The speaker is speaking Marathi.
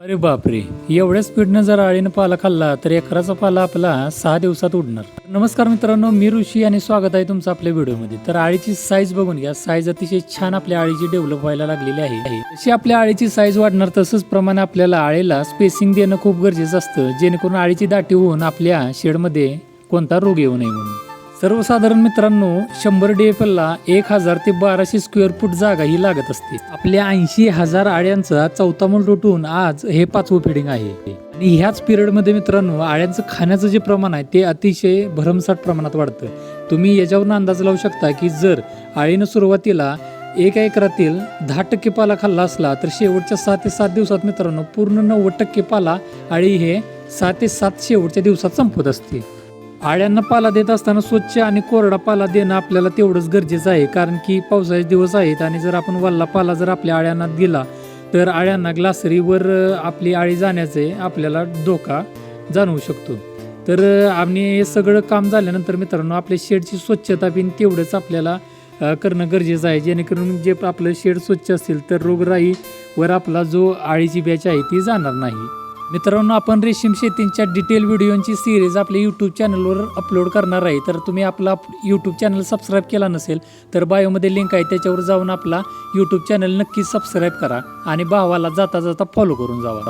अरे बापरे, एवढ्या स्पीडनं जर आळीनं पाला खाल्ला तर एकराचा पाला आपला 6 दिवसात उडणार. नमस्कार मित्रांनो, मी ऋषी आणि स्वागत आहे तुमचं आपल्या व्हिडिओमध्ये. तर आळीची साईज बघून घ्या. साईज अतिशय छान आपल्या आळीची डेव्हलप व्हायला लागलेली आहे. जशी आपल्या आळीची साईज वाढणार तसंच प्रमाणे आपल्याला आळीला स्पेसिंग देणं खूप गरजेचं असतं, जेणेकरून आळीची दाटी होऊन आपल्या शेडमध्ये कोणता रोग येऊ नये म्हणून. सर्वसाधारण मित्रांनो, 100 DFLला 1000 ते 1200 स्क्वेअर फूट जागा ही लागत असते. आपल्या 80,000 आळ्यांचा चौथा मूल तुटून आज हे 5वं फिडिंग आहे. आणि ह्याच पिरियडमध्ये मित्रांनो, आळ्यांचं खाण्याचं जे प्रमाण आहे ते अतिशय भरमसाठ प्रमाणात वाढतं. तुम्ही याच्यावरून अंदाज लावू शकता की जर आळीनं सुरुवातीला 1 एकरातील 10% पाला खाल्ला असला तर शेवटच्या 6 ते 7 दिवसात मित्रांनो पूर्ण 90% पाला आळी हे 6 ते 7 शेवटच्या दिवसात संपत असते. आळ्यांना पाला देत असताना स्वच्छ आणि कोरडा पाला देणं आपल्याला तेवढंच गरजेचं आहे, कारण की पावसाचे दिवस आहेत आणि जर आपण वल्ला पाला जर आपल्या आळ्यांना दिला तर आळ्यांना ग्लासरीवर आपली आळी जाण्याचे आपल्याला धोका जाणवू शकतो. तर आम्ही हे सगळं काम झाल्यानंतर मित्रांनो आपल्या शेडची स्वच्छता पण तेवढंच आपल्याला करणं गरजेचं आहे, जेणेकरून जे आपलं शेड स्वच्छ असेल तर रोगराईवर आपला जो आळीची बॅच आहे ती जाणार नाही. मित्रांनो, आपण रेशीम शेतींच्या डिटेल व्हिडिओची सिरीज आपल्या यूट्यूब चॅनलवर अपलोड करणार आहे. तर तुम्ही आपला यूट्यूब चॅनल सबस्क्राईब केला नसेल तर बायोमध्ये लिंक आहे, त्याच्यावर जाऊन आपला यूट्यूब चॅनल नक्की सबस्क्राईब करा आणि भावाला जाता जाता फॉलो करून जावा.